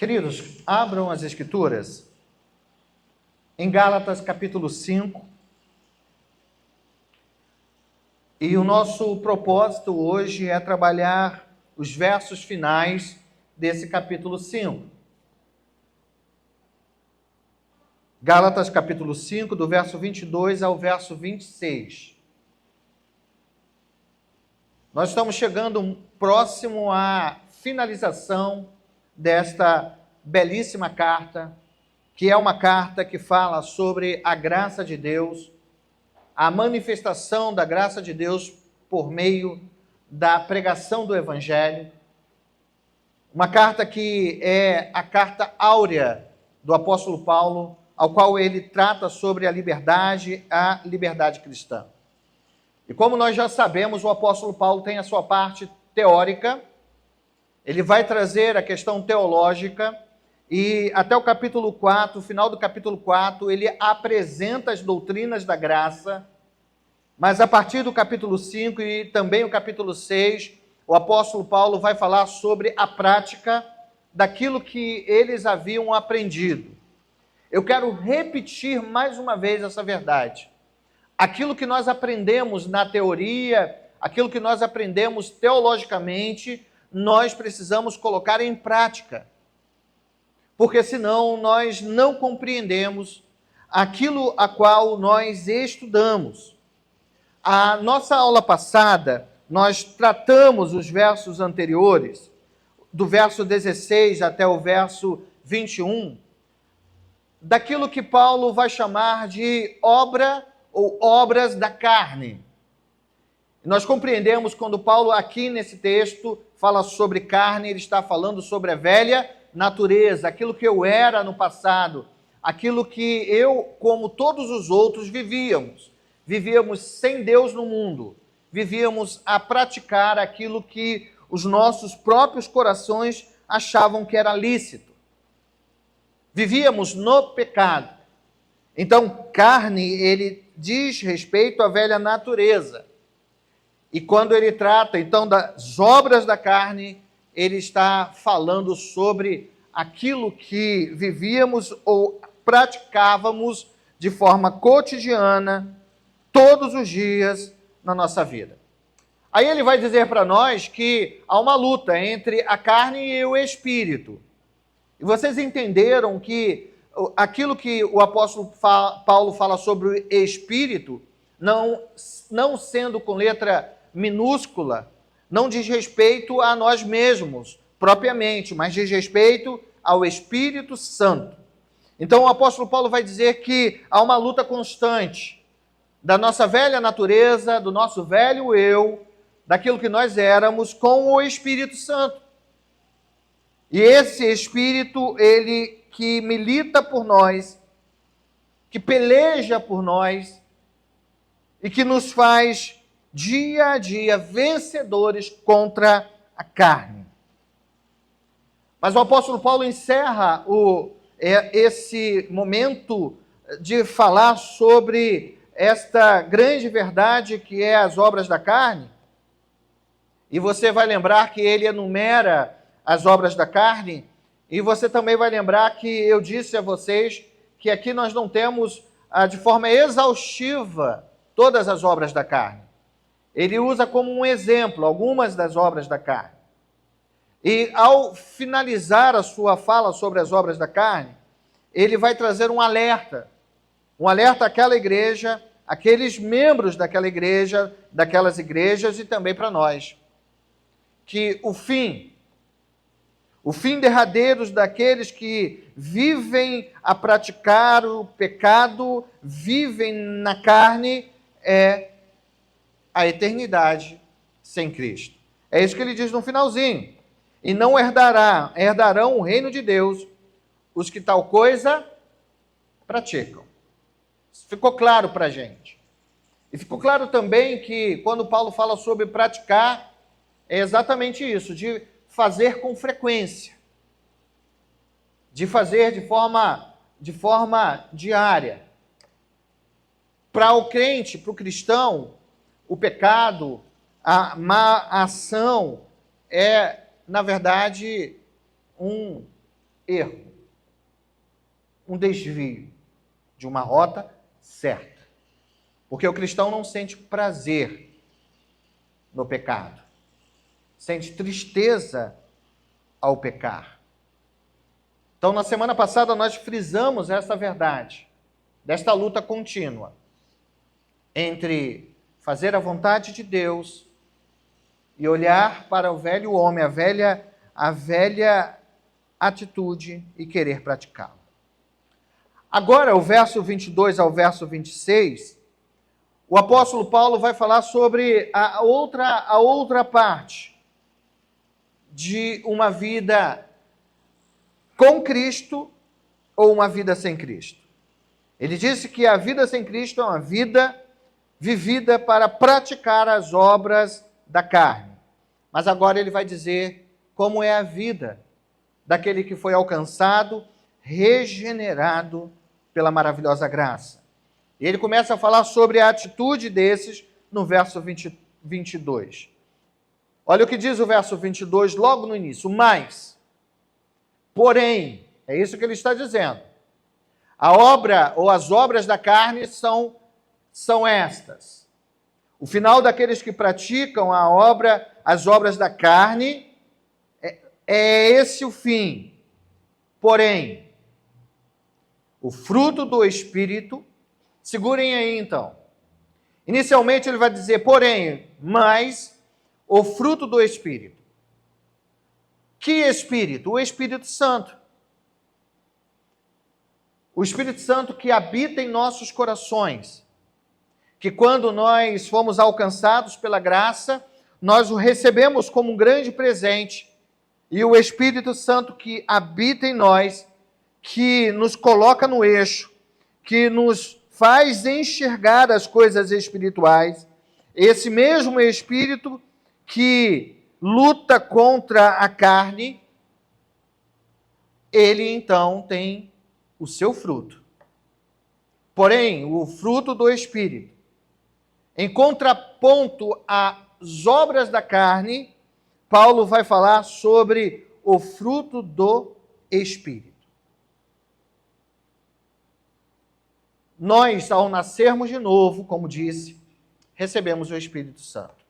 Queridos, abram as Escrituras em Gálatas capítulo 5. E o nosso propósito hoje é trabalhar os versos finais desse capítulo 5. Gálatas capítulo 5, do verso 22 ao verso 26. Nós estamos chegando próximo à finalização desta belíssima carta, que é uma carta que fala sobre a graça de Deus, a manifestação da graça de Deus por meio da pregação do Evangelho. Uma carta que é a carta áurea do apóstolo Paulo, ao qual ele trata sobre a liberdade cristã. E como nós já sabemos, o apóstolo Paulo tem a sua parte teórica, ele vai trazer a questão teológica, e até o capítulo 4, o final do capítulo 4, ele apresenta as doutrinas da graça, mas a partir do capítulo 5 e também o capítulo 6, o apóstolo Paulo vai falar sobre a prática daquilo que eles haviam aprendido. Eu quero repetir mais uma vez essa verdade. Aquilo que nós aprendemos na teoria, aquilo que nós aprendemos teologicamente, nós precisamos colocar em prática. Porque senão nós não compreendemos aquilo a qual nós estudamos. A nossa aula passada, nós tratamos os versos anteriores, do verso 16 até o verso 21, daquilo que Paulo vai chamar de obra ou obras da carne. Nós compreendemos quando Paulo aqui nesse texto fala sobre carne, ele está falando sobre a velha natureza, aquilo que eu era no passado, aquilo que eu, como todos os outros, vivíamos. Vivíamos sem Deus no mundo, vivíamos a praticar aquilo que os nossos próprios corações achavam que era lícito. Vivíamos no pecado. Então, carne, ele diz respeito à velha natureza. E quando ele trata, então, das obras da carne, ele está falando sobre aquilo que vivíamos ou praticávamos de forma cotidiana, todos os dias na nossa vida. Aí ele vai dizer para nós que há uma luta entre a carne e o espírito. E vocês entenderam que aquilo que o apóstolo Paulo fala sobre o espírito, não sendo com letra minúscula, não diz respeito a nós mesmos, propriamente, mas diz respeito ao Espírito Santo. Então o apóstolo Paulo vai dizer que há uma luta constante da nossa velha natureza, do nosso velho eu, daquilo que nós éramos, com o Espírito Santo. E esse Espírito, ele que milita por nós, que peleja por nós e que nos faz dia a dia vencedores contra a carne. Mas o apóstolo Paulo encerra esse momento de falar sobre esta grande verdade que é as obras da carne. E você vai lembrar que ele enumera as obras da carne, e você também vai lembrar que eu disse a vocês que aqui nós não temos de forma exaustiva todas as obras da carne. Ele usa como um exemplo algumas das obras da carne. E ao finalizar a sua fala sobre as obras da carne, ele vai trazer um alerta àquela igreja, àqueles membros daquela igreja, daquelas igrejas e também para nós, que o fim derradeiro daqueles que vivem a praticar o pecado, vivem na carne, é a eternidade sem Cristo. É isso que ele diz no finalzinho. E não herdarão o reino de Deus os que tal coisa praticam. Isso ficou claro para a gente. E ficou claro também que quando Paulo fala sobre praticar, é exatamente isso, de fazer com frequência, de fazer de forma diária. Para o crente, para o cristão, o pecado, a má ação é, na verdade, um erro, um desvio de uma rota certa. Porque o cristão não sente prazer no pecado, sente tristeza ao pecar. Então, na semana passada, nós frisamos essa verdade, desta luta contínua entre fazer a vontade de Deus e olhar para o velho homem, a velha atitude e querer praticá-la. Agora, o verso 22 ao verso 26, o apóstolo Paulo vai falar sobre a outra parte de uma vida com Cristo ou uma vida sem Cristo. Ele disse que a vida sem Cristo é uma vida vivida para praticar as obras da carne. Mas agora ele vai dizer como é a vida daquele que foi alcançado, regenerado pela maravilhosa graça. E ele começa a falar sobre a atitude desses no verso 22. Olha o que diz o verso 22 logo no início. Mas, porém, é isso que ele está dizendo. A obra ou as obras da carne são estas. O final daqueles que praticam as obras da carne, é esse o fim. Porém, o fruto do Espírito, segurem aí então. Inicialmente ele vai dizer, porém, mas o fruto do Espírito. Que Espírito? O Espírito Santo. O Espírito Santo que habita em nossos corações. Que quando nós fomos alcançados pela graça, nós o recebemos como um grande presente. E o Espírito Santo que habita em nós, que nos coloca no eixo, que nos faz enxergar as coisas espirituais, esse mesmo Espírito que luta contra a carne, ele então tem o seu fruto. Porém, o fruto do Espírito, em contraponto às obras da carne, Paulo vai falar sobre o fruto do Espírito. Nós, ao nascermos de novo, como disse, recebemos o Espírito Santo.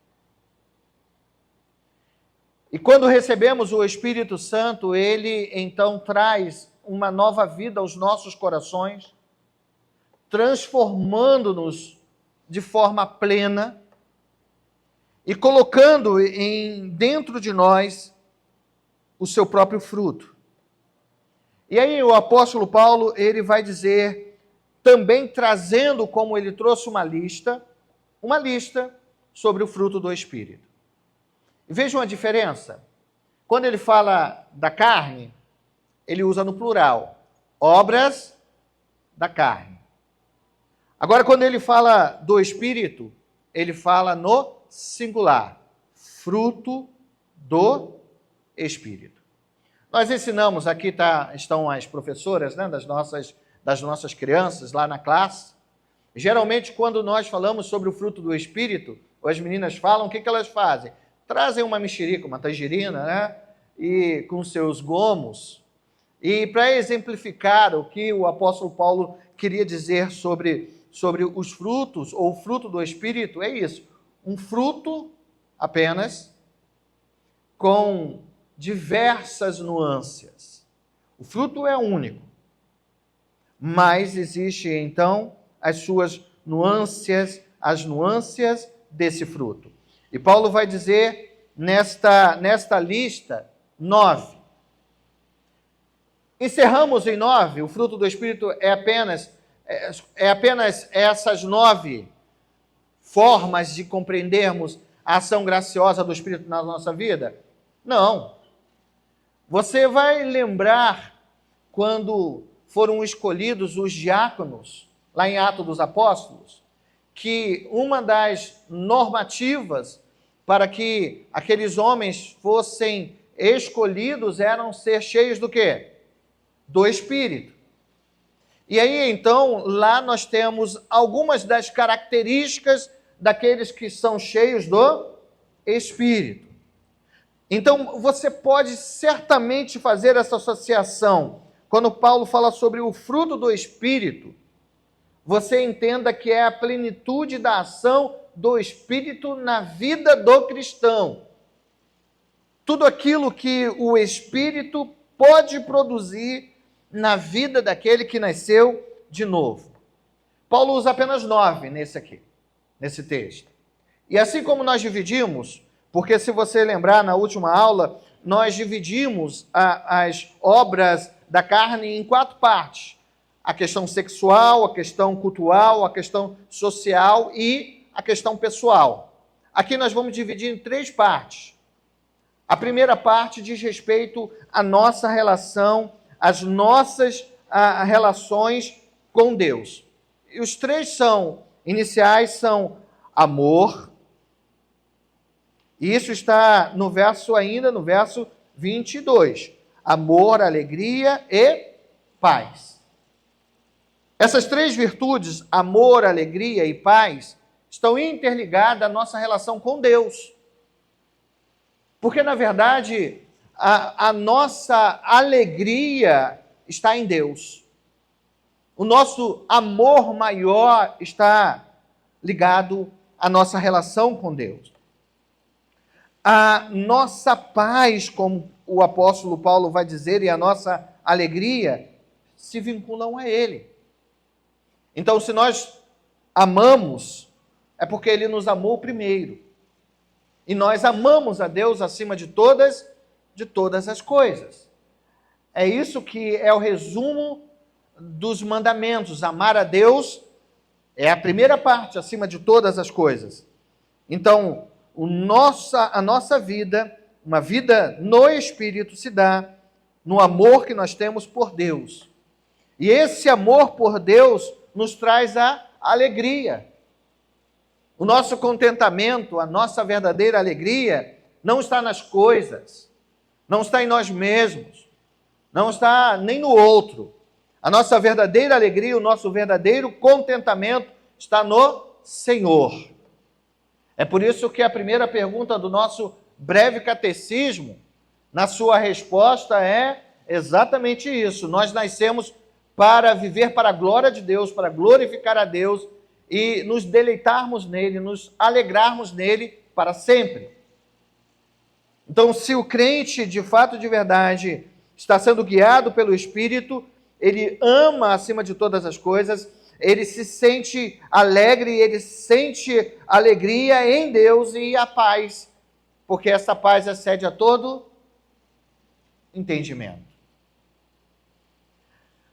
E quando recebemos o Espírito Santo, ele então traz uma nova vida aos nossos corações, transformando-nos de forma plena e colocando dentro de nós o seu próprio fruto. E aí o apóstolo Paulo, ele vai dizer, também trazendo, como ele trouxe uma lista sobre o fruto do Espírito. E vejam a diferença. Quando ele fala da carne, ele usa no plural, obras da carne. Agora, quando ele fala do Espírito, ele fala no singular, fruto do Espírito. Nós ensinamos, aqui estão as professoras, né, das nossas crianças lá na classe. Geralmente, quando nós falamos sobre o fruto do Espírito, ou as meninas falam, o que elas fazem? Trazem uma mexerica, uma tangerina, né, e com seus gomos. E para exemplificar o que o apóstolo Paulo queria dizer sobre os frutos, ou o fruto do Espírito, é isso. Um fruto apenas com diversas nuances. O fruto é único, mas existe então as suas nuances, as nuances desse fruto. E Paulo vai dizer nesta lista 9. Encerramos em 9, o fruto do Espírito é apenas essas 9 formas de compreendermos a ação graciosa do Espírito na nossa vida? Não. Você vai lembrar quando foram escolhidos os diáconos, lá em Atos dos Apóstolos, que uma das normativas para que aqueles homens fossem escolhidos eram ser cheios do quê? Do Espírito. E aí, então, lá nós temos algumas das características daqueles que são cheios do Espírito. Então, você pode certamente fazer essa associação. Quando Paulo fala sobre o fruto do Espírito, você entenda que é a plenitude da ação do Espírito na vida do cristão. Tudo aquilo que o Espírito pode produzir na vida daquele que nasceu de novo. Paulo usa apenas 9 nesse texto. E assim como nós dividimos, porque se você lembrar na última aula, nós dividimos as obras da carne em 4 partes. A questão sexual, a questão cultural, a questão social e a questão pessoal. Aqui nós vamos dividir em 3 partes. A primeira parte diz respeito à nossa relação, às nossas relações com Deus. E os 3 iniciais são amor. E isso está no verso 22. Amor, alegria e paz. Essas 3 virtudes, amor, alegria e paz, estão interligadas à nossa relação com Deus. Porque, na verdade, a nossa alegria está em Deus. O nosso amor maior está ligado à nossa relação com Deus. A nossa paz, como o apóstolo Paulo vai dizer, e a nossa alegria se vinculam a Ele. Então, se nós amamos, é porque Ele nos amou primeiro. E nós amamos a Deus acima de todas as coisas. É isso que é o resumo dos mandamentos. Amar a Deus é a primeira parte, acima de todas as coisas. Então, a nossa vida, uma vida no Espírito, se dá no amor que nós temos por Deus. E esse amor por Deus nos traz a alegria. O nosso contentamento, a nossa verdadeira alegria, não está nas coisas, não está em nós mesmos, não está nem no outro. A nossa verdadeira alegria, o nosso verdadeiro contentamento está no Senhor. É por isso que a primeira pergunta do nosso breve catecismo, na sua resposta, é exatamente isso. Nós nascemos para viver para a glória de Deus, para glorificar a Deus, e nos deleitarmos nele, nos alegrarmos nele para sempre. Então, se o crente, de fato, de verdade, está sendo guiado pelo Espírito, ele ama acima de todas as coisas, ele se sente alegre, ele sente alegria em Deus e a paz, porque essa paz excede a todo entendimento.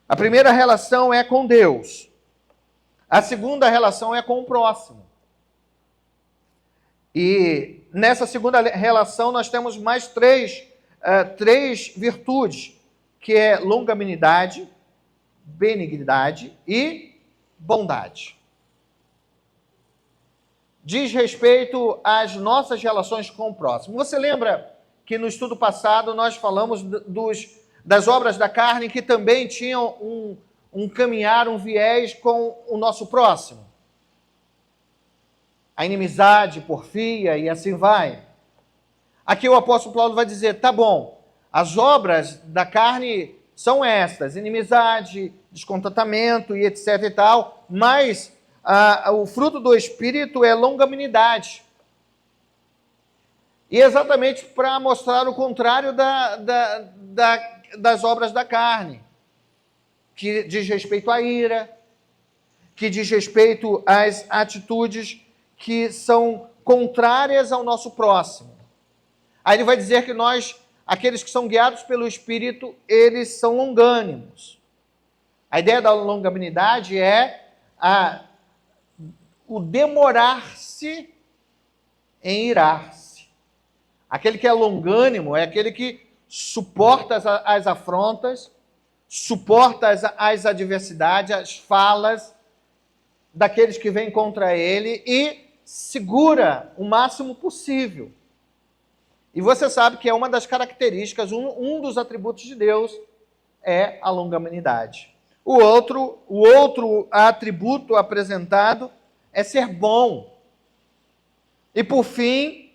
A primeira relação é com Deus. A segunda relação é com o próximo. E nessa segunda relação nós temos mais três virtudes, que é longanimidade, benignidade e bondade. Diz respeito às nossas relações com o próximo. Você lembra que no estudo passado nós falamos das obras da carne que também tinham um caminhar, um viés com o nosso próximo? A inimizade, porfia e assim vai. Aqui o apóstolo Paulo vai dizer, tá bom, as obras da carne são estas, inimizade, descontentamento e etc e tal, mas o fruto do Espírito é longanimidade. E exatamente para mostrar o contrário das obras da carne, que diz respeito à ira, que diz respeito às atitudes que são contrárias ao nosso próximo. Aí ele vai dizer que aqueles que são guiados pelo Espírito, eles são longânimos. A ideia da longanimidade é o demorar-se em irar-se. Aquele que é longânimo é aquele que suporta as afrontas, suporta as adversidades, as falas daqueles que vêm contra ele e segura o máximo possível. E você sabe que é uma das características, um dos atributos de Deus é a longanimidade. O outro atributo apresentado é ser bom. E por fim,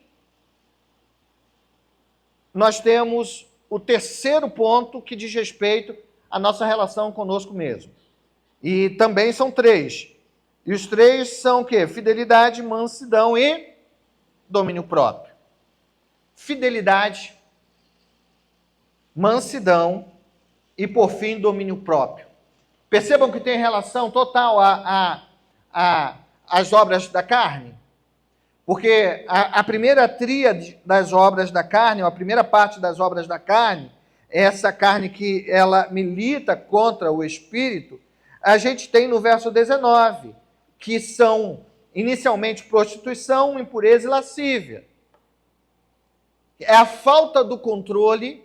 nós temos o terceiro ponto que diz respeito à nossa relação conosco mesmo. E também são três. E os três são o quê? Fidelidade, mansidão e domínio próprio. Fidelidade, mansidão e, por fim, domínio próprio. Percebam que tem relação total às obras da carne. Porque a primeira tríade das obras da carne, ou a primeira parte das obras da carne, essa carne que ela milita contra o espírito, a gente tem no verso 19, que são inicialmente prostituição, impureza e lascívia. É a falta do controle,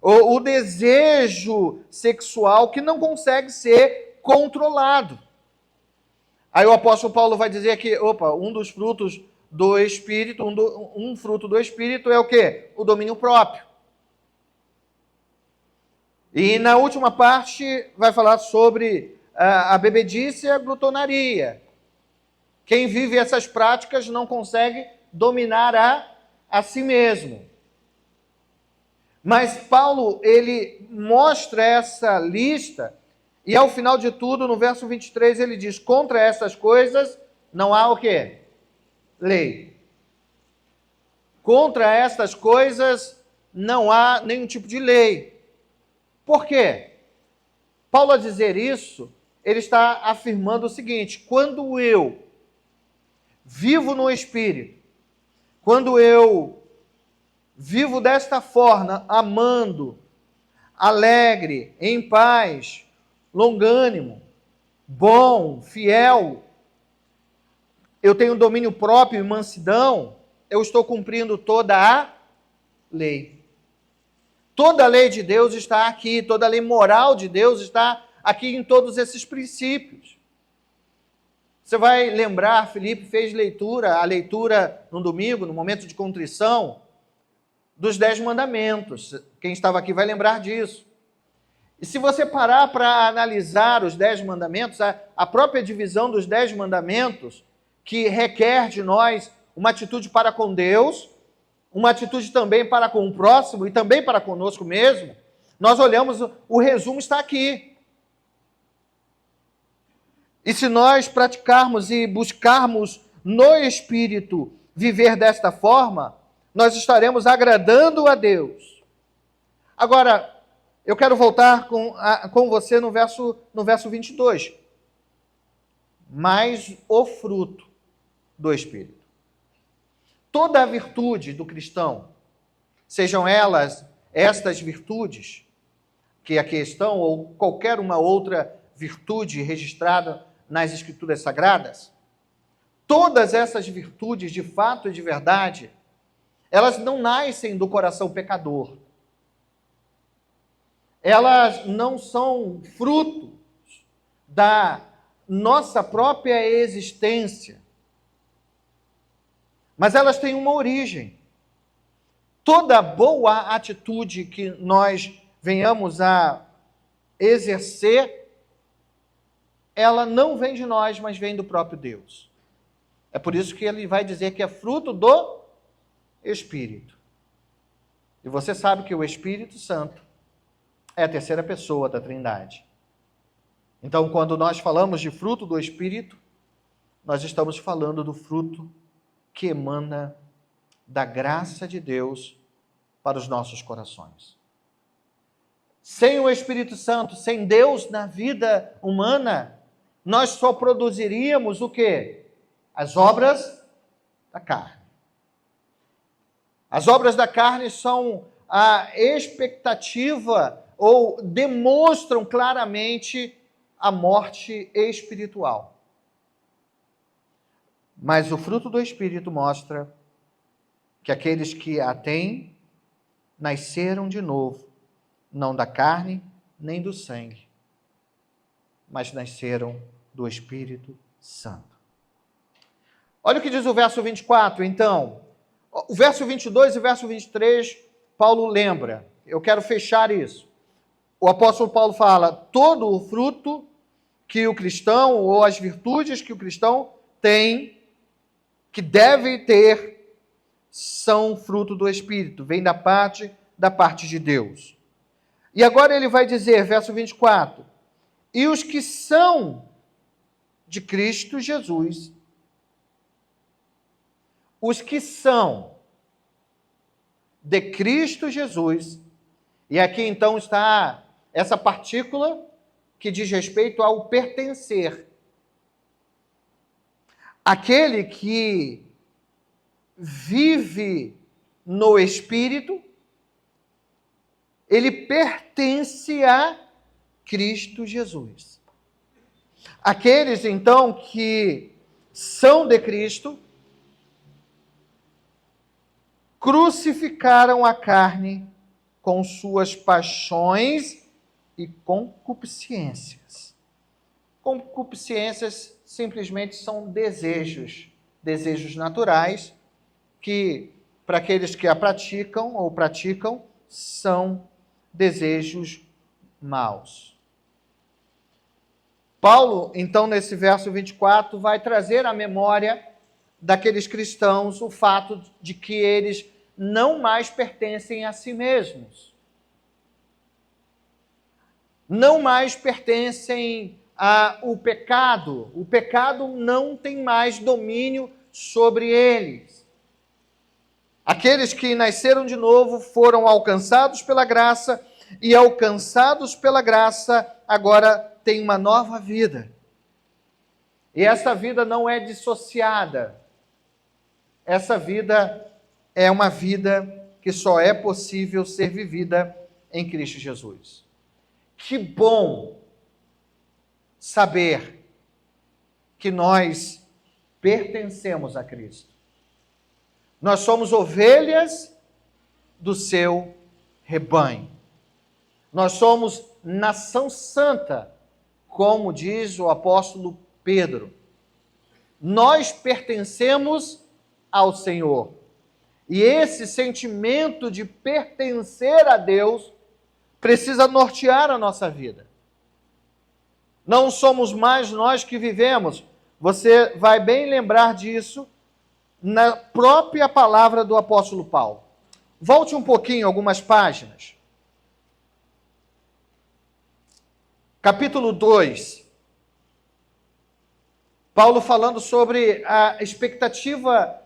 ou o desejo sexual que não consegue ser controlado. Aí o apóstolo Paulo vai dizer que, um dos frutos do Espírito, um fruto do Espírito é o quê? O domínio próprio. E na última parte vai falar sobre a bebedice e a glutonaria. Quem vive essas práticas não consegue dominar a si mesmo. Mas Paulo, ele mostra essa lista e ao final de tudo, no verso 23, ele diz, contra essas coisas não há o quê? Lei. Contra estas coisas não há nenhum tipo de lei. Por quê? Paulo, a dizer isso, ele está afirmando o seguinte: quando eu vivo no Espírito, quando eu vivo desta forma, amando, alegre, em paz, longânimo, bom, fiel, eu tenho domínio próprio e mansidão, eu estou cumprindo toda a lei. Toda a lei de Deus está aqui, toda a lei moral de Deus está aqui em todos esses princípios. Você vai lembrar, Felipe fez a leitura no domingo, no momento de contrição, dos 10 mandamentos. Quem estava aqui vai lembrar disso. E se você parar para analisar os 10 mandamentos, a própria divisão dos 10 mandamentos, que requer de nós uma atitude para com Deus, uma atitude também para com o próximo e também para conosco mesmo, nós olhamos, o resumo está aqui. E se nós praticarmos e buscarmos no Espírito viver desta forma, nós estaremos agradando a Deus. Agora, eu quero voltar com você no verso 22. Mas o fruto do Espírito. Toda a virtude do cristão, sejam elas estas virtudes que aqui estão, ou qualquer uma outra virtude registrada nas Escrituras Sagradas, todas essas virtudes, de fato e de verdade, elas não nascem do coração pecador. Elas não são frutos da nossa própria existência, mas elas têm uma origem. Toda boa atitude que nós venhamos a exercer, ela não vem de nós, mas vem do próprio Deus. É por isso que ele vai dizer que é fruto do Espírito. E você sabe que o Espírito Santo é a terceira pessoa da Trindade. Então, quando nós falamos de fruto do Espírito, nós estamos falando do fruto que emana da graça de Deus para os nossos corações. Sem o Espírito Santo, sem Deus na vida humana, nós só produziríamos o quê? As obras da carne. As obras da carne são a expectativa ou demonstram claramente a morte espiritual. Mas o fruto do Espírito mostra que aqueles que a têm nasceram de novo, não da carne nem do sangue, mas nasceram do Espírito Santo. Olha o que diz o verso 24, então. O verso 22 e o verso 23, Paulo lembra. Eu quero fechar isso. O apóstolo Paulo fala, todo o fruto que o cristão, ou as virtudes que o cristão tem, que deve ter, são fruto do Espírito, vem da parte de Deus. E agora ele vai dizer, verso 24, e os que são de Cristo Jesus, os que são de Cristo Jesus, e aqui então está essa partícula que diz respeito ao pertencer. Aquele que vive no Espírito, ele pertence a Cristo Jesus. Aqueles, então, que são de Cristo, crucificaram a carne com suas paixões e concupiscências. Concupiscências simplesmente são desejos naturais, que para aqueles que a praticam, são desejos maus. Paulo, então, nesse verso 24, vai trazer à memória daqueles cristãos o fato de que eles não mais pertencem a si mesmos. Não mais pertencem ao pecado. O pecado não tem mais domínio sobre eles. Aqueles que nasceram de novo foram alcançados pela graça, e alcançados pela graça, agora têm uma nova vida. E essa vida não é dissociada. Essa vida é uma vida que só é possível ser vivida em Cristo Jesus. Que bom saber que nós pertencemos a Cristo. Nós somos ovelhas do seu rebanho. Nós somos nação santa, como diz o apóstolo Pedro. Nós pertencemos ao Senhor. E esse sentimento de pertencer a Deus precisa nortear a nossa vida. Não somos mais nós que vivemos. Você vai bem lembrar disso na própria palavra do apóstolo Paulo. Volte um pouquinho, algumas páginas. Capítulo 2. Paulo falando sobre a expectativa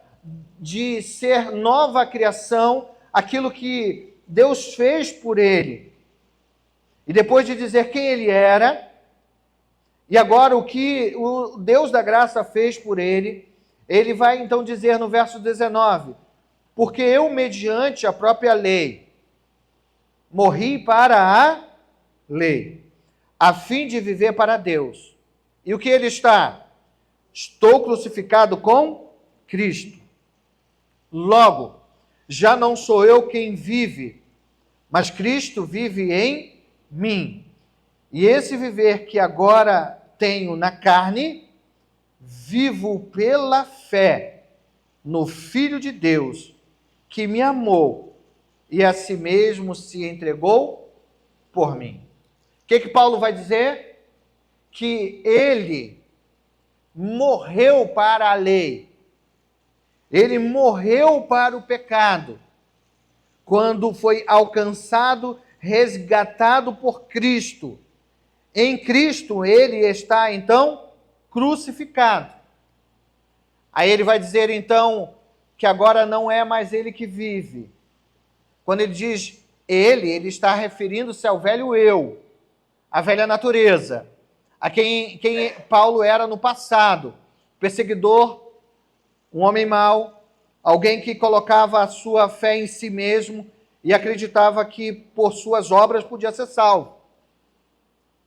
de ser nova criação, aquilo que Deus fez por ele. E depois de dizer quem ele era, e agora o que o Deus da graça fez por ele, ele vai então dizer no verso 19, porque eu, mediante a própria lei, morri para a lei, a fim de viver para Deus. E o que ele está? Estou crucificado com Cristo. Logo, já não sou eu quem vive, mas Cristo vive em mim. E esse viver que agora tenho na carne, vivo pela fé no Filho de Deus, que me amou e a si mesmo se entregou por mim. O que Paulo vai dizer? Que ele morreu para a lei. Ele morreu para o pecado. Quando foi alcançado, resgatado por Cristo. Em Cristo ele está então crucificado. Aí ele vai dizer então que agora não é mais ele que vive. Quando ele diz ele está referindo-se ao velho eu, à velha natureza, a quem Paulo era no passado, perseguidor, um homem mau, alguém que colocava a sua fé em si mesmo e acreditava que por suas obras podia ser salvo.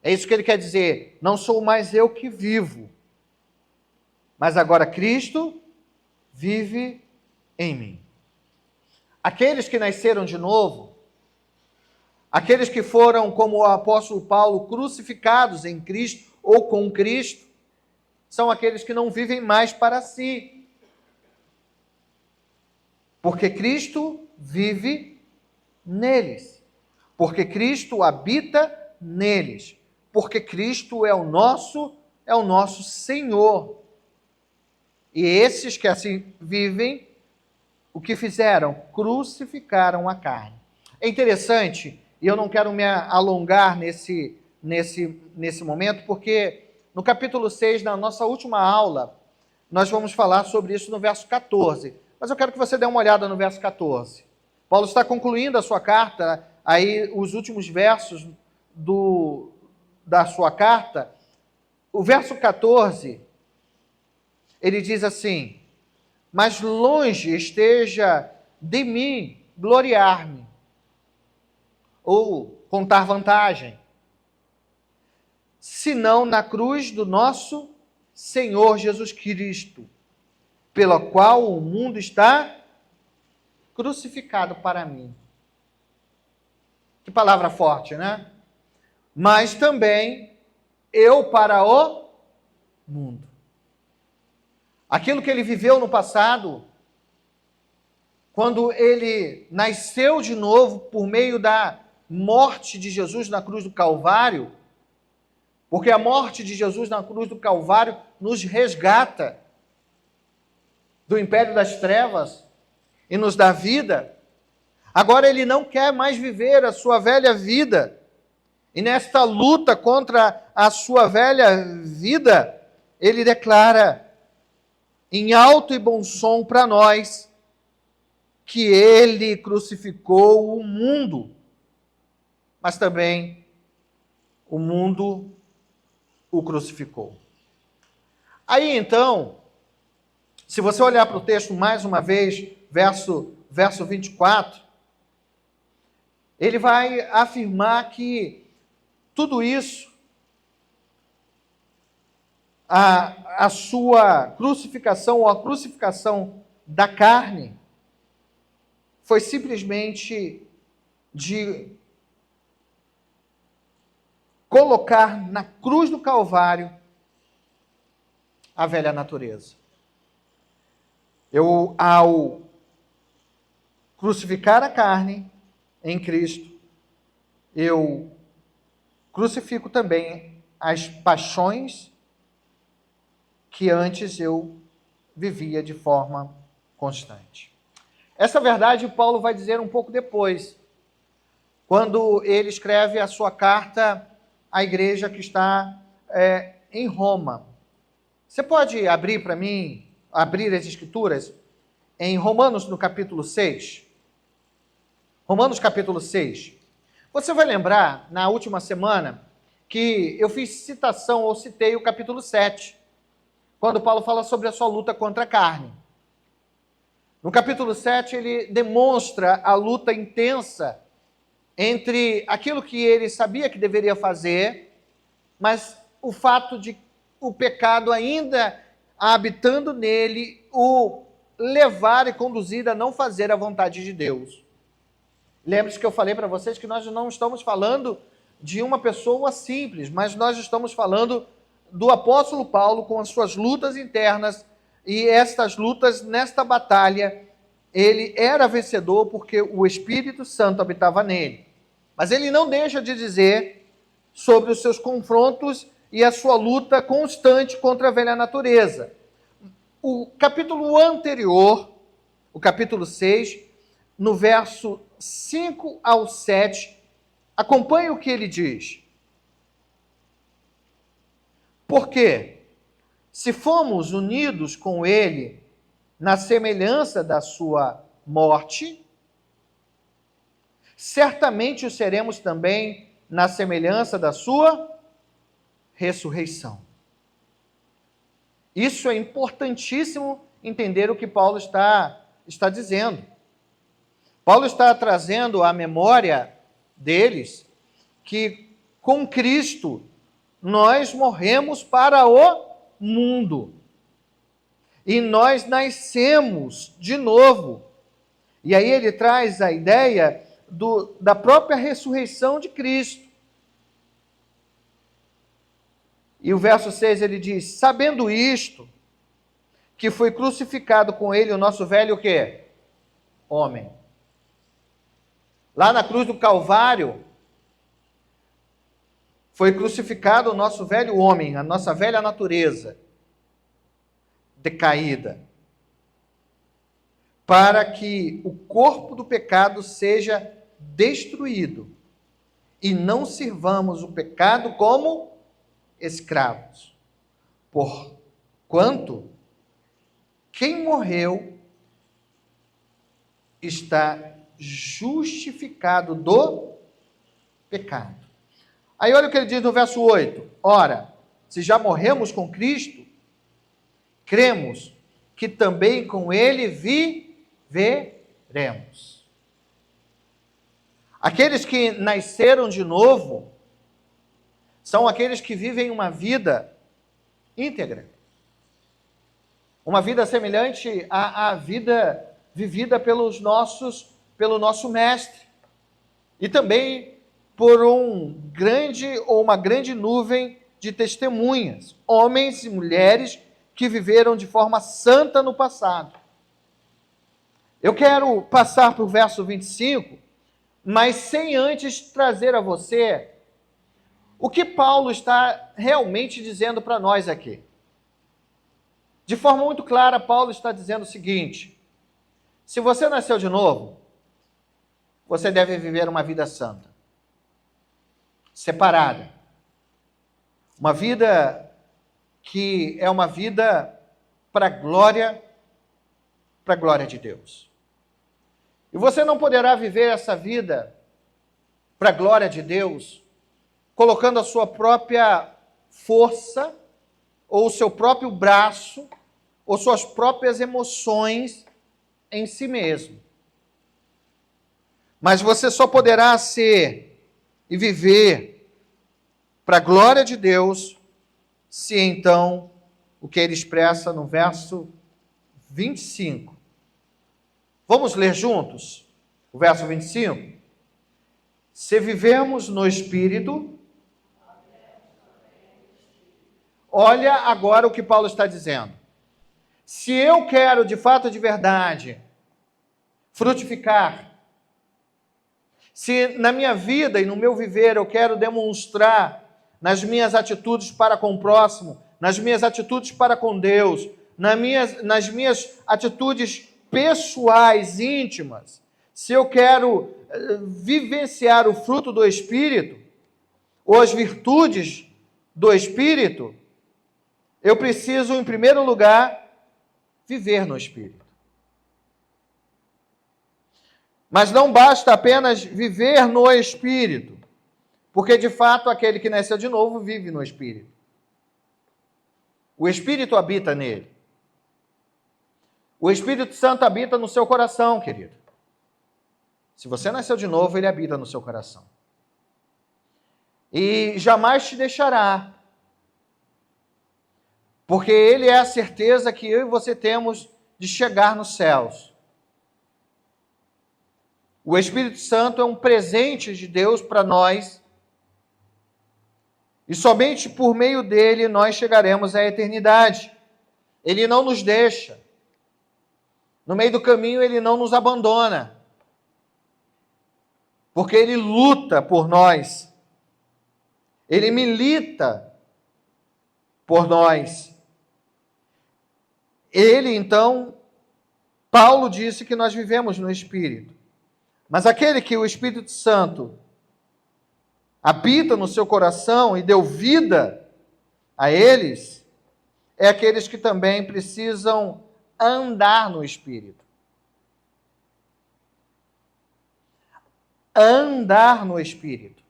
É isso que ele quer dizer. Não sou mais eu que vivo, mas agora Cristo vive em mim. Aqueles que nasceram de novo, aqueles que foram, como o apóstolo Paulo, crucificados em Cristo ou com Cristo, são aqueles que não vivem mais para si. Porque Cristo vive neles. Porque Cristo habita neles. Porque Cristo é o nosso Senhor. E esses que assim vivem o que fizeram? Crucificaram a carne. É interessante, e eu não quero me alongar nesse momento, porque no capítulo 6, na nossa última aula, nós vamos falar sobre isso no verso 14. Mas eu quero que você dê uma olhada no verso 14. Paulo está concluindo a sua carta, aí os últimos versos da sua carta. O verso 14, ele diz assim: mas longe esteja de mim gloriar-me, ou contar vantagem, senão na cruz do nosso Senhor Jesus Cristo, pela qual o mundo está crucificado para mim. Que palavra forte, né? Mas também eu para o mundo. Aquilo que ele viveu no passado, quando ele nasceu de novo por meio da morte de Jesus na cruz do Calvário, porque a morte de Jesus na cruz do Calvário nos resgata do império das trevas e nos dá vida. Agora ele não quer mais viver a sua velha vida. E nesta luta contra a sua velha vida, ele declara em alto e bom som para nós que ele crucificou o mundo, mas também o mundo o crucificou. Aí então, se você olhar para o texto mais uma vez, verso 24, ele vai afirmar que tudo isso, a sua crucificação ou a crucificação da carne, foi simplesmente de colocar na cruz do Calvário a velha natureza. Ao crucificar a carne em Cristo, eu crucifico também as paixões que antes eu vivia de forma constante. Essa verdade Paulo vai dizer um pouco depois, quando ele escreve a sua carta à igreja que está em Roma. Você pode abrir para mim, abrir as Escrituras, em Romanos no capítulo 6? Romanos capítulo 6. Você vai lembrar, na última semana, que eu fiz citação ou citei o capítulo 7, quando Paulo fala sobre a sua luta contra a carne. No capítulo 7, ele demonstra a luta intensa entre aquilo que ele sabia que deveria fazer, mas o fato de o pecado ainda habitando nele, o levar e conduzir a não fazer a vontade de Deus. Lembre-se que eu falei para vocês que nós não estamos falando de uma pessoa simples, mas nós estamos falando do apóstolo Paulo com as suas lutas internas, e estas lutas, nesta batalha, ele era vencedor porque o Espírito Santo habitava nele. Mas ele não deixa de dizer sobre os seus confrontos e a sua luta constante contra a velha natureza. O capítulo anterior, o capítulo 6, no verso 5 ao 7, acompanhe o que ele diz. Porque, se fomos unidos com ele na semelhança da sua morte, certamente o seremos também na semelhança da sua ressurreição. Isso é importantíssimo entender o que Paulo está dizendo. Paulo está trazendo à memória deles que com Cristo nós morremos para o mundo e nós nascemos de novo. E aí ele traz a ideia da própria ressurreição de Cristo. E o verso 6 ele diz: sabendo isto, que foi crucificado com ele o nosso velho o quê? Homem. Lá na cruz do Calvário, foi crucificado o nosso velho homem, a nossa velha natureza decaída, para que o corpo do pecado seja destruído e não sirvamos o pecado como escravos. Porquanto quem morreu está justificado do pecado. Aí olha o que ele diz no verso 8. Ora, se já morremos com Cristo, cremos que também com ele viveremos. Aqueles que nasceram de novo são aqueles que vivem uma vida íntegra. Uma vida semelhante à vida vivida pelo nosso mestre. E também por uma grande nuvem de testemunhas, homens e mulheres que viveram de forma santa no passado. Eu quero passar para o verso 25, mas sem antes trazer a você o que Paulo está realmente dizendo para nós aqui. De forma muito clara, Paulo está dizendo o seguinte: se você nasceu de novo, você deve viver uma vida santa, separada. Uma vida que é uma vida para a glória de Deus. E você não poderá viver essa vida para a glória de Deus colocando a sua própria força, ou o seu próprio braço, ou suas próprias emoções em si mesmo. Mas você só poderá ser e viver para a glória de Deus se então, o que ele expressa no verso 25. Vamos ler juntos o verso 25? Se vivemos no Espírito, olha agora o que Paulo está dizendo. Se eu quero de fato, de verdade, frutificar, se na minha vida e no meu viver eu quero demonstrar nas minhas atitudes para com o próximo, nas minhas atitudes para com Deus, nas minhas atitudes pessoais, íntimas, se eu quero vivenciar o fruto do Espírito, ou as virtudes do Espírito, eu preciso, em primeiro lugar, viver no Espírito. Mas não basta apenas viver no Espírito, porque, de fato, aquele que nasceu de novo vive no Espírito. O Espírito habita nele. O Espírito Santo habita no seu coração, querido. Se você nasceu de novo, ele habita no seu coração. E jamais te deixará. Porque ele é a certeza que eu e você temos de chegar nos céus. O Espírito Santo é um presente de Deus para nós. E somente por meio dele nós chegaremos à eternidade. Ele não nos deixa. No meio do caminho ele não nos abandona. Porque ele luta por nós. Ele milita por nós. Ele, então, Paulo disse que nós vivemos no Espírito. Mas aquele que o Espírito Santo habita no seu coração e deu vida a eles, é aqueles que também precisam andar no Espírito. Andar no Espírito.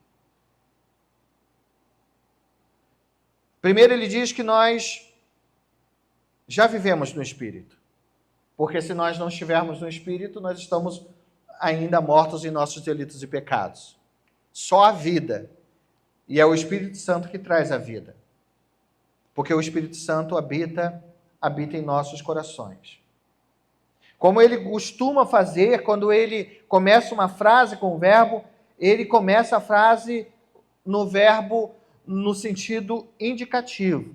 Primeiro ele diz que nós já vivemos no Espírito. Porque se nós não estivermos no Espírito, nós estamos ainda mortos em nossos delitos e pecados. Só a vida. E é o Espírito Santo que traz a vida. Porque o Espírito Santo habita em nossos corações. Como ele costuma fazer, quando ele começa uma frase com o verbo, ele começa a frase no verbo no sentido indicativo.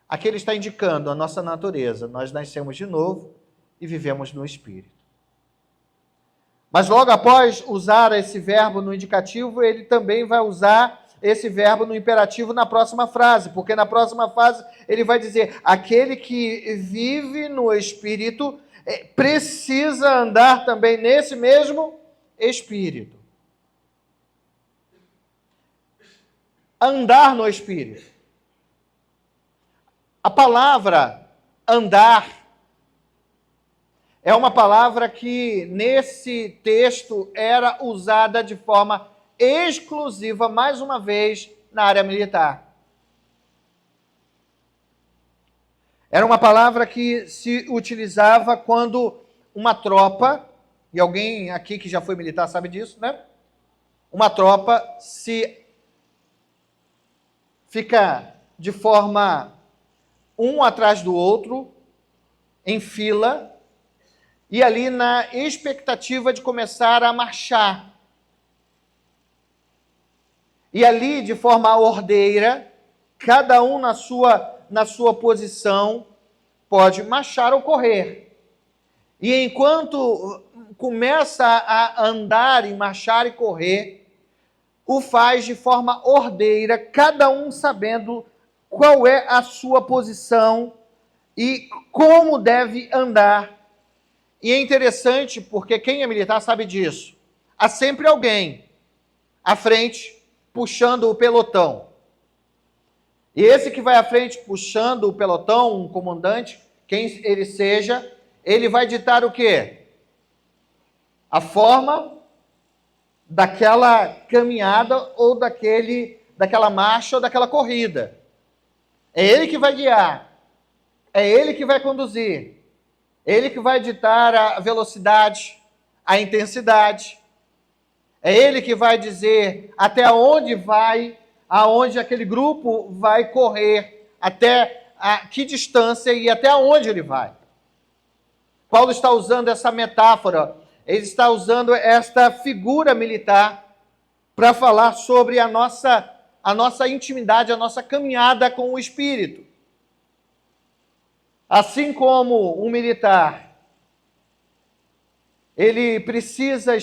Aqui ele está indicando a nossa natureza. Nós nascemos de novo e vivemos no Espírito. Mas logo após usar esse verbo no indicativo, ele também vai usar esse verbo no imperativo na próxima frase, porque na próxima frase ele vai dizer: aquele que vive no Espírito precisa andar também nesse mesmo espírito. Andar no espírito. A palavra andar é uma palavra que nesse texto era usada de forma exclusiva, mais uma vez, na área militar. Era uma palavra que se utilizava quando uma tropa, e alguém aqui que já foi militar sabe disso, né? Uma tropa se fica de forma um atrás do outro, em fila, e ali na expectativa de começar a marchar. E ali, de forma ordeira, cada um na sua posição, pode marchar ou correr. E enquanto começa a andar e marchar e correr, o faz de forma ordeira, cada um sabendo qual é a sua posição e como deve andar. E é interessante porque quem é militar sabe disso. Há sempre alguém à frente puxando o pelotão. E esse que vai à frente puxando o pelotão, um comandante, quem ele seja, ele vai ditar o quê? A forma daquela caminhada ou daquela marcha ou daquela corrida. É ele que vai guiar. É ele que vai conduzir. É ele que vai ditar a velocidade, a intensidade. É ele que vai dizer até onde vai, aonde aquele grupo vai correr, até a que distância e até onde ele vai. Paulo está usando essa metáfora, ele está usando esta figura militar para falar sobre a nossa intimidade, a nossa caminhada com o Espírito. Assim como um militar, ele precisa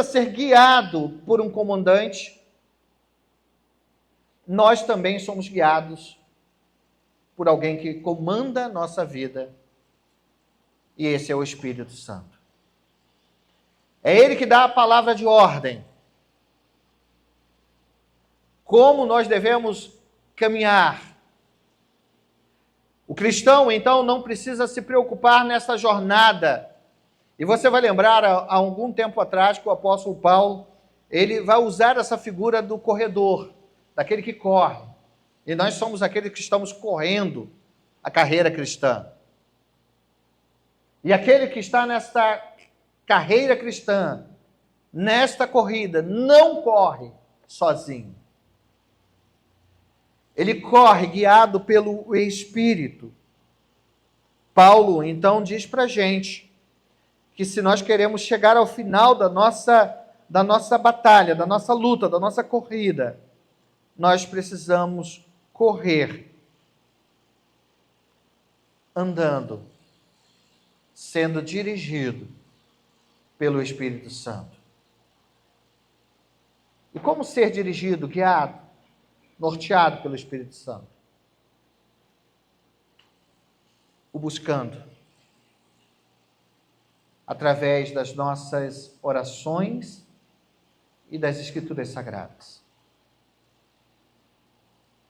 ser guiado por um comandante, nós também somos guiados por alguém que comanda a nossa vida, e esse é o Espírito Santo. É ele que dá a palavra de ordem. Como nós devemos caminhar. O cristão, então, não precisa se preocupar nessa jornada. E você vai lembrar, há algum tempo atrás, que o apóstolo Paulo, ele vai usar essa figura do corredor, daquele que corre. E nós somos aqueles que estamos correndo a carreira cristã. E aquele que está nesta carreira cristã, nesta corrida, não corre sozinho. Ele corre guiado pelo Espírito. Paulo, então, diz para a gente que se nós queremos chegar ao final da nossa batalha, da nossa luta, da nossa corrida, nós precisamos correr, andando, sendo dirigido pelo Espírito Santo. E como ser dirigido, guiado, norteado pelo Espírito Santo? O buscando, através das nossas orações e das Escrituras Sagradas.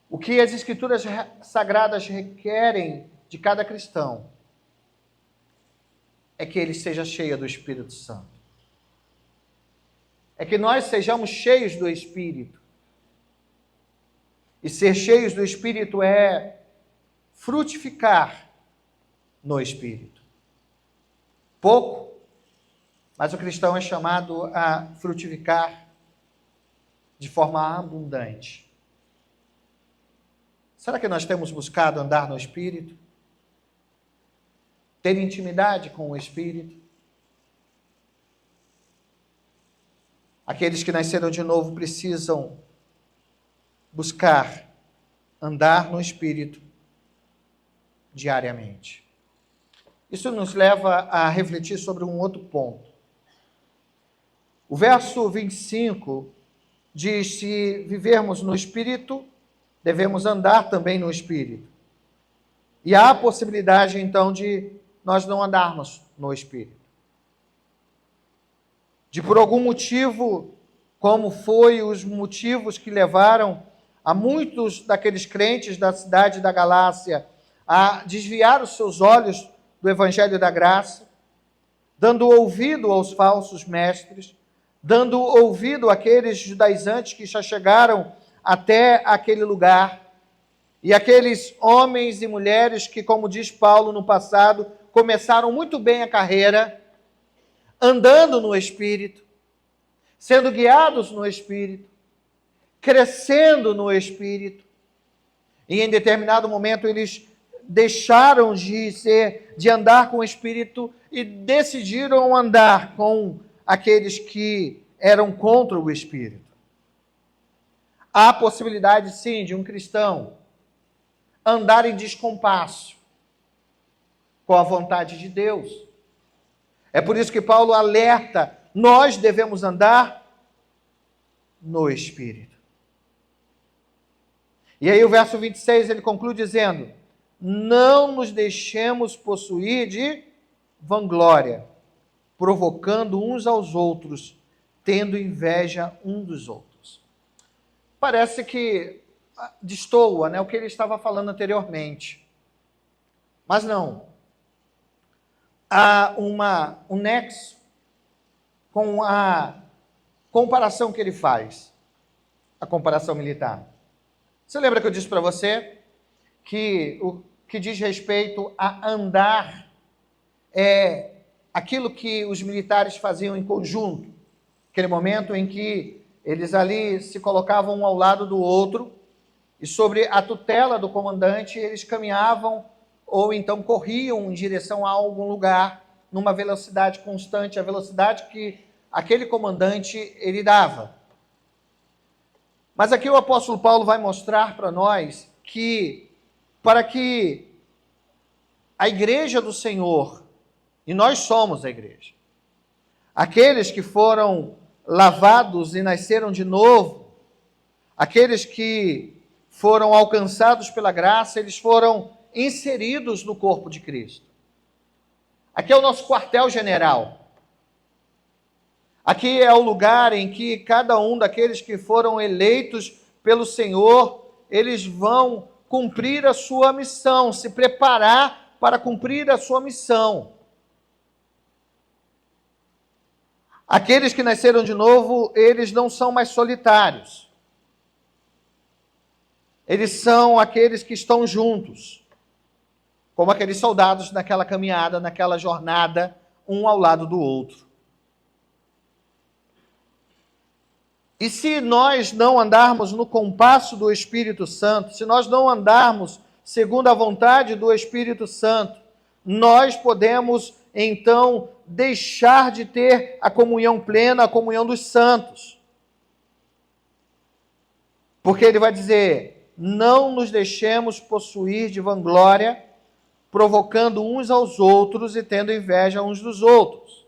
O que as Escrituras Sagradas requerem de cada cristão é que ele seja cheio do Espírito Santo. É que nós sejamos cheios do Espírito. E ser cheios do Espírito é frutificar no Espírito. Pouco, mas o cristão é chamado a frutificar de forma abundante. Será que nós temos buscado andar no Espírito? Ter intimidade com o Espírito? Aqueles que nasceram de novo precisam buscar andar no Espírito diariamente. Isso nos leva a refletir sobre um outro ponto. O verso 25 diz: se vivermos no Espírito, devemos andar também no Espírito. E há a possibilidade, então, de nós não andarmos no Espírito. De por algum motivo, como foi os motivos que levaram a muitos daqueles crentes da cidade da Galácia a desviar os seus olhos do Evangelho da Graça, dando ouvido aos falsos mestres, dando ouvido àqueles judaizantes que já chegaram até aquele lugar, e aqueles homens e mulheres que, como diz Paulo no passado, começaram muito bem a carreira, andando no Espírito, sendo guiados no Espírito, crescendo no Espírito, e em determinado momento eles deixaram de andar com o Espírito e decidiram andar com aqueles que eram contra o Espírito. Há possibilidade, sim, de um cristão andar em descompasso com a vontade de Deus. É por isso que Paulo alerta, nós devemos andar no Espírito. E aí o verso 26 ele conclui dizendo, não nos deixemos possuir de vanglória, provocando uns aos outros, tendo inveja um dos outros. Parece que destoa, né, o que ele estava falando anteriormente. Mas não. Há um nexo com a comparação que ele faz, a comparação militar. Você lembra que eu disse para você que o que diz respeito a andar é aquilo que os militares faziam em conjunto, aquele momento em que eles ali se colocavam um ao lado do outro e sobre a tutela do comandante eles caminhavam ou então corriam em direção a algum lugar numa velocidade constante, a velocidade que aquele comandante ele dava. Mas aqui o apóstolo Paulo vai mostrar para nós que para que a igreja do Senhor, e nós somos a igreja, aqueles que foram lavados e nasceram de novo, aqueles que foram alcançados pela graça, eles foram inseridos no corpo de Cristo. Aqui é o nosso quartel-general. Aqui é o lugar em que cada um daqueles que foram eleitos pelo Senhor, eles vão cumprir a sua missão, se preparar para cumprir a sua missão. Aqueles que nasceram de novo, eles não são mais solitários. Eles são aqueles que estão juntos, como aqueles soldados naquela caminhada, naquela jornada, um ao lado do outro. E se nós não andarmos no compasso do Espírito Santo, se nós não andarmos segundo a vontade do Espírito Santo, nós podemos, então, deixar de ter a comunhão plena, a comunhão dos santos. Porque ele vai dizer, não nos deixemos possuir de vanglória, provocando uns aos outros e tendo inveja uns dos outros.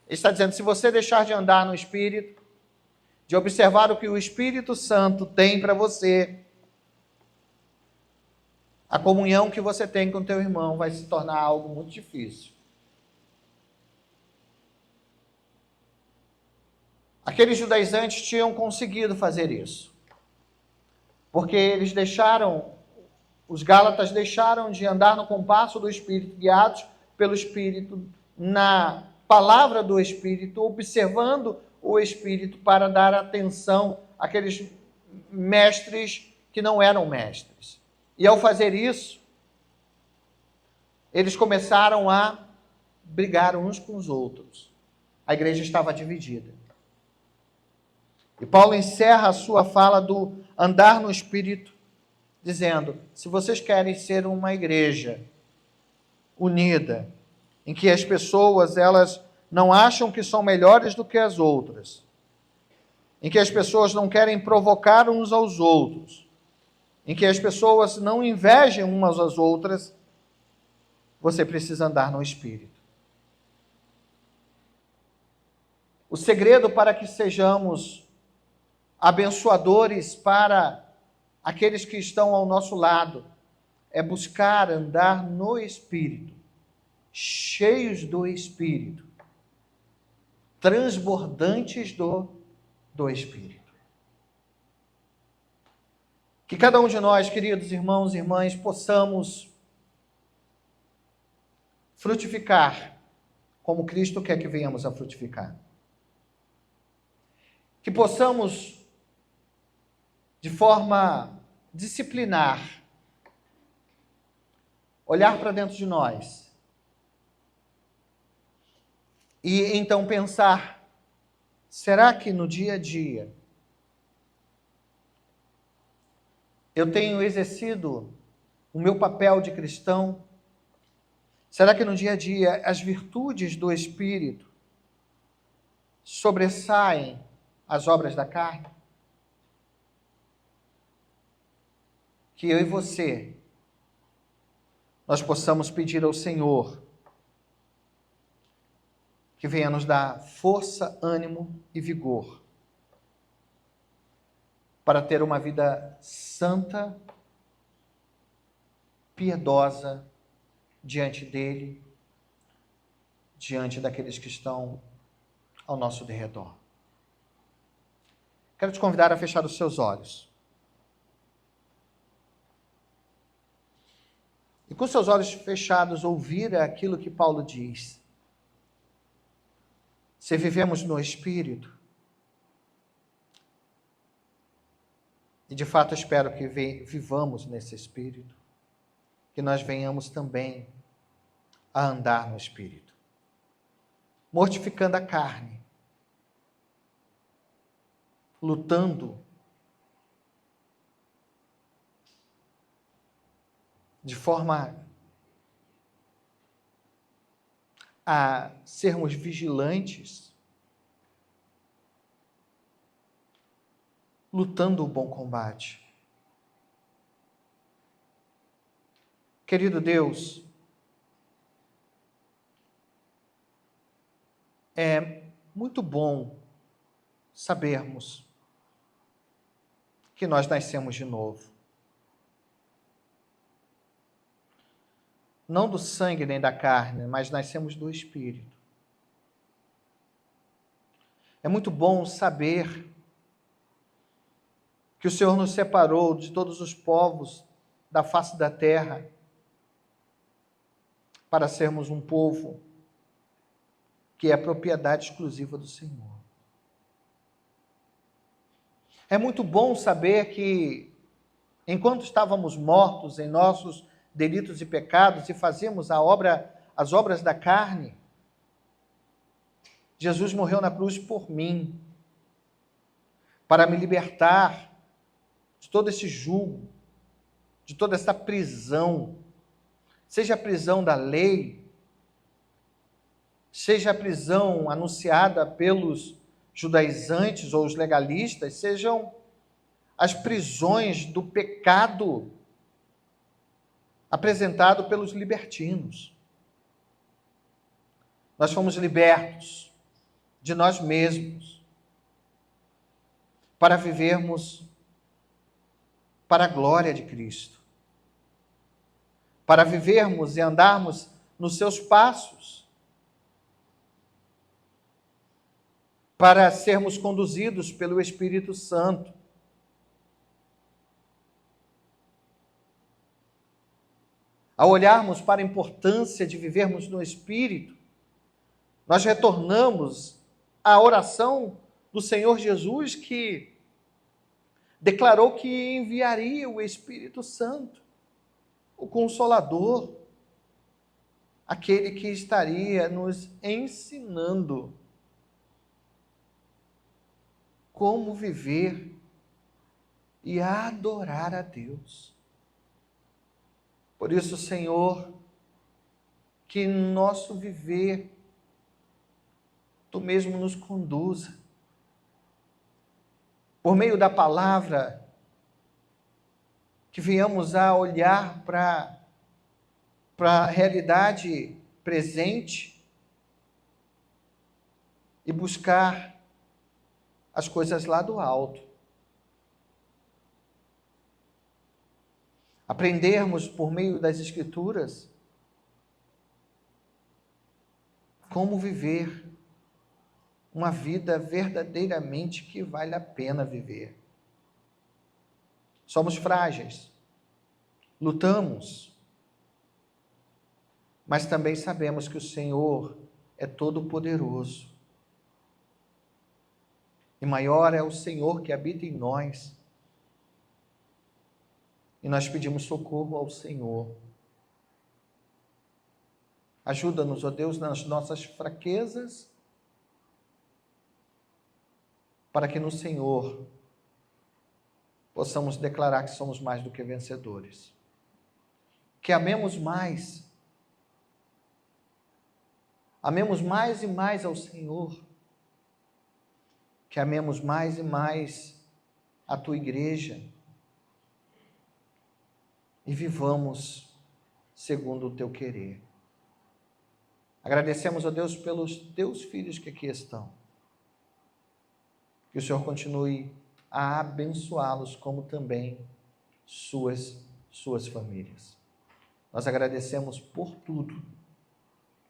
Ele está dizendo, se você deixar de andar no Espírito, de observar o que o Espírito Santo tem para você, a comunhão que você tem com o teu irmão vai se tornar algo muito difícil. Aqueles judaizantes tinham conseguido fazer isso, porque eles os gálatas deixaram de andar no compasso do Espírito, guiados pelo Espírito, na palavra do Espírito, observando o Espírito para dar atenção àqueles mestres que não eram mestres. E ao fazer isso, eles começaram a brigar uns com os outros. A igreja estava dividida. E Paulo encerra a sua fala do andar no Espírito, dizendo, se vocês querem ser uma igreja unida, em que as pessoas, elas não acham que são melhores do que as outras, em que as pessoas não querem provocar uns aos outros, em que as pessoas não invejem umas às outras, você precisa andar no Espírito. O segredo para que sejamos abençoadores para aqueles que estão ao nosso lado é buscar andar no Espírito, cheios do Espírito, transbordantes do Espírito. Que cada um de nós, queridos irmãos e irmãs, possamos frutificar como Cristo quer que venhamos a frutificar. Que possamos, de forma disciplinar, olhar para dentro de nós e então pensar: será que no dia a dia eu tenho exercido o meu papel de cristão? Será que no dia a dia as virtudes do Espírito sobressaem as obras da carne? Que eu e você, nós possamos pedir ao Senhor que venha nos dar força, ânimo e vigor para ter uma vida santa, piedosa diante dele, diante daqueles que estão ao nosso derredor. Quero te convidar a fechar os seus olhos. E com seus olhos fechados, ouvir aquilo que Paulo diz. Se vivemos no Espírito, e de fato espero que vivamos nesse Espírito, que nós venhamos também a andar no Espírito, mortificando a carne, lutando de forma a sermos vigilantes, lutando o bom combate. Querido Deus, é muito bom sabermos que nós nascemos de novo. Não do sangue nem da carne, mas nascemos do Espírito. É muito bom saber que o Senhor nos separou de todos os povos da face da terra para sermos um povo que é propriedade exclusiva do Senhor. É muito bom saber que, enquanto estávamos mortos em nossos delitos e pecados e fazíamos as obras da carne, Jesus morreu na cruz por mim, para me libertar de todo esse jugo, de toda essa prisão, seja a prisão da lei, seja a prisão anunciada pelos judaizantes ou os legalistas, sejam as prisões do pecado apresentado pelos libertinos. Nós fomos libertos de nós mesmos para vivermos para a glória de Cristo, para vivermos e andarmos nos seus passos, para sermos conduzidos pelo Espírito Santo. Ao olharmos para a importância de vivermos no Espírito, nós retornamos à oração do Senhor Jesus, que declarou que enviaria o Espírito Santo, o Consolador, aquele que estaria nos ensinando como viver e adorar a Deus. Por isso, Senhor, que nosso viver, Tu mesmo nos conduza. Por meio da palavra, que venhamos a olhar para a realidade presente e buscar as coisas lá do alto. aprendermos por meio das Escrituras como viver uma vida verdadeiramente que vale a pena viver. Somos frágeis, lutamos, mas também sabemos que o Senhor é todo-poderoso. E maior é o Senhor que habita em nós. E nós pedimos socorro ao Senhor. Ajuda-nos, ó Deus, nas nossas fraquezas, para que no Senhor possamos declarar que somos mais do que vencedores. Que amemos mais e mais ao Senhor. Que amemos mais e mais a Tua igreja. E vivamos segundo o Teu querer. Agradecemos a Deus pelos Teus filhos que aqui estão. Que o Senhor continue a abençoá-los, como também suas famílias. Nós agradecemos por tudo,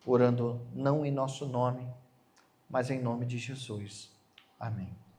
orando não em nosso nome, mas em nome de Jesus. Amém.